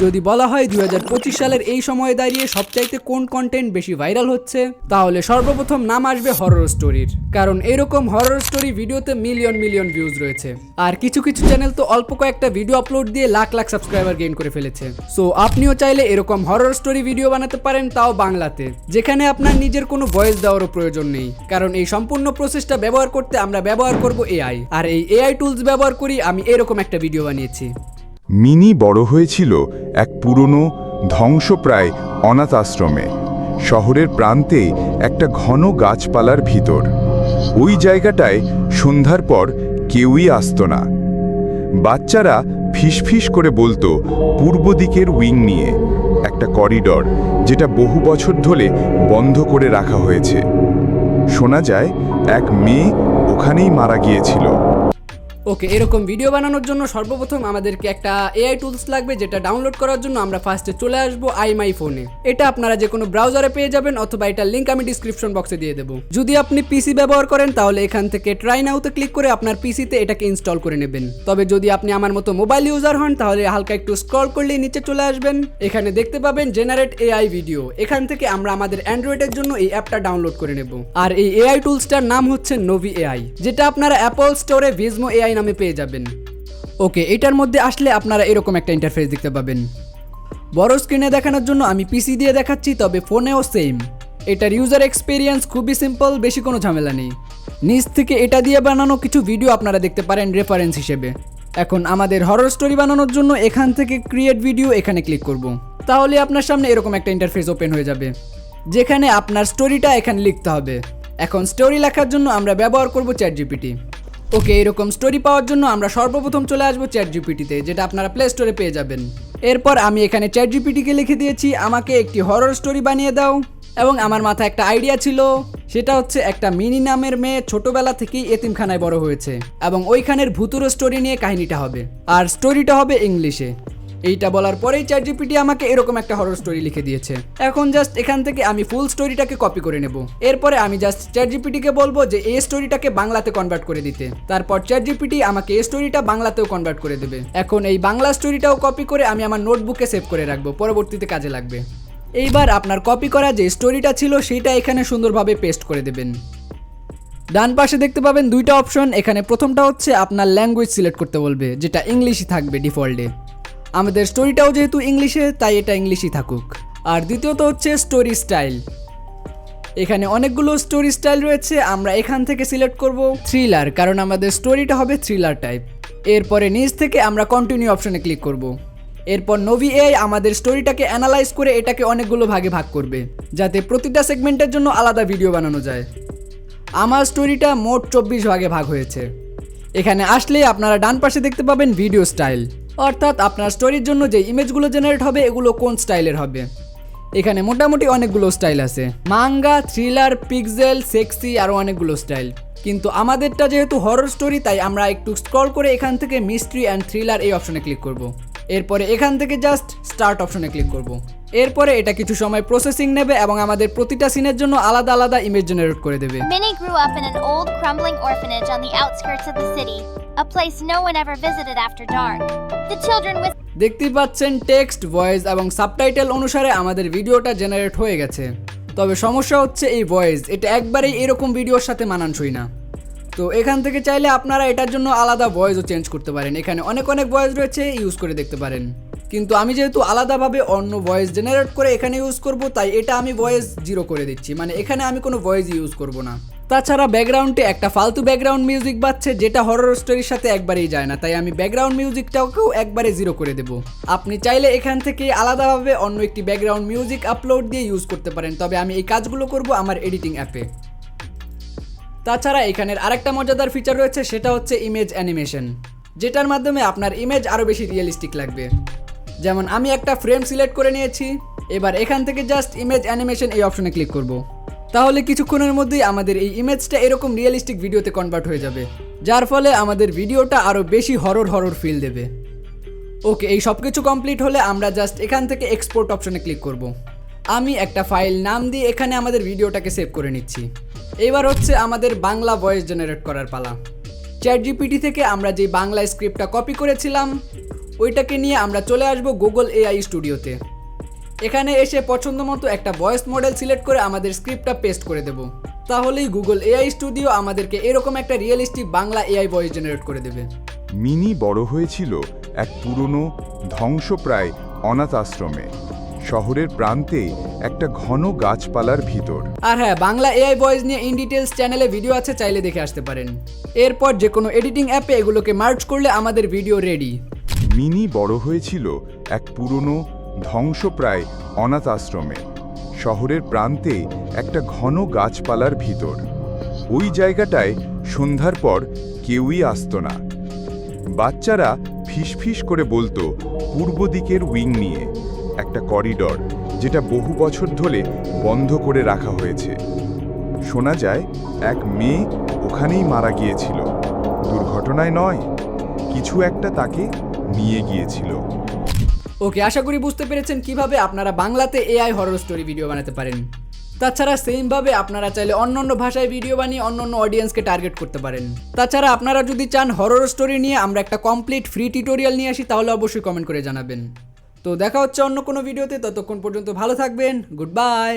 যদি বলা হয় 2025 সালের এই সময়ে দাঁড়িয়ে সবচাইতে কোন কন্টেন্ট বেশি ভাইরাল হচ্ছে, তাহলে সর্বপ্রথম নাম আসবে হরর স্টোরির। কারণ এরকম হরর স্টোরি ভিডিওতে মিলিয়ন মিলিয়ন ভিউজ রয়েছে। আর কিছু কিছু চ্যানেল তো অল্প কয়েকটা ভিডিও আপলোড দিয়ে লাখ লাখ সাবস্ক্রাইবার গেইন করে ফেলেছে। সো আপনিও চাইলে এরকম হরর স্টোরি ভিডিও বানাতে পারেন, তাও বাংলাতে, যেখানে আপনার নিজের কোনো ভয়েস দেওয়ারও প্রয়োজন নেই। কারণ এই সম্পূর্ণ প্রসেসটা ব্যবহার করতে আমরা ব্যবহার করব এআই। আর এই এআই টুলস ব্যবহার করি আমি এরকম একটা ভিডিও বানিয়েছি। মিনি বড় হয়েছিল এক পুরনো ধ্বংসপ্রায় অনাথ আশ্রমে, শহরের প্রান্তে একটা ঘন গাছপালার ভিতর। ওই জায়গাটায় সন্ধ্যার পর কেউই আসতো না। বাচ্চারা ফিসফিস করে বলতো পূর্ব দিকের উইং নিয়ে একটা করিডর, যেটা বহু বছর ধরে বন্ধ করে রাখা হয়েছে। শোনা যায় এক মেয়ে ওখানেই মারা গিয়েছিল। ওকে, এরকম ভিডিও বানানোর জন্য সর্বপ্রথম আমাদেরকে একটা এআই টুলস লাগবে, যেটা ডাউনলোড করার জন্য আমরা ফার্স্টে চলে আসবো আইমাই ফোনে। এটা আপনারা যে কোনো ব্রাউজারে পেয়ে যাবেন, অথবা এটার লিঙ্ক আমি ডিসক্রিপশন বক্সে দিয়ে দেবো। যদি আপনি পিসি ব্যবহার করেন তাহলে এখান থেকে ট্রাই নাওতে ক্লিক করে আপনার পিসিতে এটাকে ইনস্টল করে নেবেন। তবে যদি আপনি আমার মতো মোবাইল ইউজার হন তাহলে হালকা একটু স্ক্রল করলেই নিচে চলে আসবেন। এখানে দেখতে পাবেন জেনারেট এআই ভিডিও। এখান থেকে আমরা আমাদের অ্যান্ড্রয়েডের জন্য এই অ্যাপটা ডাউনলোড করে নেব। আর এই এআই টুলসটার নাম হচ্ছে নোভি এআই, যেটা আপনারা অ্যাপল স্টোরে ভিজমো এআই নামে পেয়ে যাবেন। ওকে, এটার মধ্যে আসলে আপনারা এরকম একটা ইন্টারফেস দেখতে পাবেন। বড় স্ক্রিনে দেখানোর জন্য আমি পিসি দিয়ে দেখাচ্ছি, তবে ফোনেও সেম। এটার ইউজার এক্সপিরিয়েন্স খুবই সিম্পল, বেশি কোনো ঝামেলা নেই। নিচ থেকে এটা দিয়ে বানানো কিছু ভিডিও আপনারা দেখতে পারেন রেফারেন্স হিসেবে। এখন আমাদের হরর স্টোরি বানানোর জন্য এখান থেকে ক্রিয়েট ভিডিও এখানে ক্লিক করব। তাহলে আপনার সামনে এরকম একটা ইন্টারফেস ওপেন হয়ে যাবে, যেখানে আপনার স্টোরিটা এখানে লিখতে হবে। এখন স্টোরি লেখার জন্য আমরা ব্যবহার করব চ্যাটজিপিটি। ওকে, এরকম স্টোরি পাওয়ার জন্য আমরা সর্বপ্রথম চলে আসবো চ্যাটজিপিটিতে, যেটা আপনারা প্লে স্টোরে পেয়ে যাবেন। এরপর আমি এখানে চ্যাটজিপিটিকে লিখে দিয়েছি আমাকে একটি হরর স্টোরি বানিয়ে দাও। এবং আমার মাথায় একটা আইডিয়া ছিল, সেটা হচ্ছে একটা মিনি নামের মেয়ে ছোটবেলা থেকেই এতিমখানায় বড় হয়েছে, এবং ওইখানের ভুতুর স্টোরি নিয়ে কাহিনীটা হবে। আর স্টোরিটা হবে ইংলিশে। এইটা বলার পরেই চ্যাটজিপিটি আমাকে এরকম একটা হরর স্টোরি লিখে দিয়েছে। এখন জাস্ট এখান থেকে আমি ফুল স্টোরিটাকে কপি করে নেব। এরপরে আমি জাস্ট চ্যাটজিপিটিকে বলবো যে এই স্টোরিটাকে বাংলাতে কনভার্ট করে দিতে। তারপর চ্যাটজিপিটি আমাকে এই স্টোরিটা বাংলাতেও কনভার্ট করে দেবে। এখন এই বাংলা স্টোরিটাও কপি করে আমি আমার নোটবুকে সেভ করে রাখবো, পরবর্তীতে কাজে লাগবে। এইবার আপনার কপি করা যে স্টোরিটা ছিল সেইটা এখানে সুন্দরভাবে পেস্ট করে দেবেন। ডান পাশে দেখতে পাবেন দুইটা অপশন। এখানে প্রথমটা হচ্ছে আপনার ল্যাঙ্গুয়েজ সিলেক্ট করতে বলবে, যেটা ইংলিশই থাকবে ডিফল্টে। আমাদের স্টোরিটাও যেহেতু ইংলিশে, তাই এটা ইংলিশই থাকুক। আর দ্বিতীয়ত হচ্ছে স্টোরি স্টাইল। এখানে অনেকগুলো স্টোরি স্টাইল রয়েছে, আমরা এখান থেকে সিলেক্ট করব থ্রিলার, কারণ আমাদের স্টোরিটা হবে থ্রিলার টাইপ। এরপরে নিচ থেকে আমরা কন্টিনিউ অপশনে ক্লিক করব। এরপর নোভি এআই আমাদের স্টোরিটাকে অ্যানালাইজ করে এটাকে অনেকগুলো ভাগে ভাগ করবে, যাতে প্রতিটা সেগমেন্টের জন্য আলাদা ভিডিও বানানো যায়। আমার স্টোরিটা মোট 24 ভাগে ভাগ হয়েছে। এখানে আসলে আপনারা ডান পাশে দেখতে পাবেন ভিডিও স্টাইল, অর্থাৎ আপনার স্টোরির জন্য যে ইমেজগুলো জেনারেট হবে এগুলো কোন স্টাইলের হবে। এখানে মোটামুটি অনেকগুলো স্টাইল আছে, মাঙ্গা, থ্রিলার, পিক্সেল, সেক্সি, আরও অনেকগুলো স্টাইল। কিন্তু আমাদেরটা যেহেতু হরর স্টোরি, তাই আমরা একটু স্ক্রল করে এখান থেকে মিস্ট্রি অ্যান্ড থ্রিলার এই অপশনে ক্লিক করব। এরপরে এখান থেকে জাস্ট স্টার্ট অপশনে ক্লিক করব। এরপরে এটা কিছু সময় প্রসেসিং নেবে এবং আমাদের প্রতিটা সিনের জন্য আলাদা আলাদা ইমেজ জেনারেট করে দেবে। Minnie grew up in an old, crumbling orphanage on the outskirts of the city, a place no one ever visited after dark. The children with দেখতেই পাচ্ছেন টেক্সট, ভয়েস এবং সাবটাইটেল অনুসারে আমাদের ভিডিওটা জেনারেট হয়ে গেছে। তবে সমস্যা হচ্ছে এই ভয়েস, এটা একবারেই এরকম ভিডিওর সাথে মানানসই না। তো এখান থেকে চাইলে আপনারা এটার জন্য আলাদা ভয়েসও চেঞ্জ করতে পারেন। এখানে অনেক ভয়েস রয়েছে, ইউজ করে দেখতে পারেন। কিন্তু আমি যেহেতু আলাদাভাবে অন্য ভয়েস জেনারেট করে এখানে ইউজ করব, তাই এটা আমি ভয়েস 0 করে দিচ্ছি, মানে এখানে আমি কোনো ভয়েস ইউজ করব না। তাছাড়া ব্যাকগ্রাউন্ডে একটা ফালতু ব্যাকগ্রাউন্ড মিউজিক বাজছে, যেটা হরর স্টোরির সাথে একবারেই যায় না, তাই আমি ব্যাকগ্রাউন্ড মিউজিকটাকেও একবারে 0 করে দেব। আপনি চাইলে এখান থেকে আলাদাভাবে অন্য একটি ব্যাকগ্রাউন্ড মিউজিক আপলোড দিয়ে ইউজ করতে পারেন, তবে আমি এই কাজগুলো করব আমার এডিটিং অ্যাপে। তাছাড়া এখানের আরেকটা মজাদার ফিচার রয়েছে, সেটা হচ্ছে ইমেজ অ্যানিমেশন, যেটার মাধ্যমে আপনার ইমেজ আরও বেশি রিয়েলিস্টিক লাগবে। যেমন আমি একটা ফ্রেম সিলেক্ট করে নিয়েছি। এবার এখান থেকে জাস্ট ইমেজ অ্যানিমেশন এই অপশনে ক্লিক করব। তাহলে কিছুক্ষণের মধ্যেই আমাদের এই ইমেজটা এরকম রিয়েলিস্টিক ভিডিওতে কনভার্ট হয়ে যাবে, যার ফলে আমাদের ভিডিওটা আরও বেশি হরর ফিল দেবে। ওকে, এই সব কিছু কমপ্লিট হলে আমরা জাস্ট এখান থেকে এক্সপোর্ট অপশনে ক্লিক করব। আমি একটা ফাইল নাম দিয়ে এখানে আমাদের ভিডিওটাকে সেভ করে নিচ্ছি। এবার হচ্ছে আমাদের বাংলা ভয়েস জেনারেট করার পালা। চ্যাটজিপিটি থেকে আমরা যে বাংলা স্ক্রিপ্টটা কপি করেছিলাম ওইটাকে নিয়ে আমরা চলে আসবো গুগল এআই স্টুডিওতে। এখানে এসে পছন্দ মতো একটা ভয়েস মডেল সিলেক্ট করে আমাদের স্ক্রিপ্টটা পেস্ট করে দেব। তাহলেই গুগল এআই স্টুডিও আমাদেরকে এরকম একটা realistic Bangla AI voice generate করে দেবে। মিনি বড় হয়েছিল এক পুরনো ধ্বংসপ্রায় অনাথ আশ্রমে, শহরের প্রান্তে একটা ঘন গাছপালার ভিতর। আর হ্যাঁ, বাংলা এআই ভয়েস নিয়ে ইন ডিটেলস চ্যানেলে ভিডিও আছে, চাইলে দেখে আসতে পারেন। এরপর যে কোনো এডিটিং অ্যাপে এগুলোকে মার্জ করলে আমাদের ভিডিও রেডি। মিনি বড় হয়েছিল এক পুরনো ধ্বংসপ্রায় অনাথ আশ্রমে, শহরের প্রান্তে একটা ঘন গাছপালার ভিতর। ওই জায়গাটায় সন্ধ্যার পর কেউই আসতো না। বাচ্চারা ফিসফিস করে বলতো পূর্ব দিকের উইং নিয়ে একটা করিডর, যেটা বহু বছর ধরে বন্ধ করে রাখা হয়েছে। শোনা যায় এক মেয়ে ওখানেই মারা গিয়েছিল। দুর্ঘটনায় নয়, কিছু একটা তাকে নিয়ে গিয়েছিল। ওকে, আশা করি বুঝতে পেরেছেন কিভাবে আপনারা বাংলাতে এআই হরর স্টোরি ভিডিও বানাতে পারেন। তাছাড়া সেমভাবে আপনারা চাইলে অন্য ভাষায় ভিডিও বানিয়ে অন্য অডিয়েন্সকে টার্গেট করতে পারেন। তাছাড়া আপনারা যদি চান হরর স্টোরি নিয়ে আমরা একটা কমপ্লিট ফ্রি টিউটোরিয়াল নিয়ে আসি, তাহলে অবশ্যই কমেন্ট করে জানাবেন। তো দেখা হচ্ছে অন্য কোনো ভিডিওতে, ততক্ষণ পর্যন্ত ভালো থাকবেন। Good bye.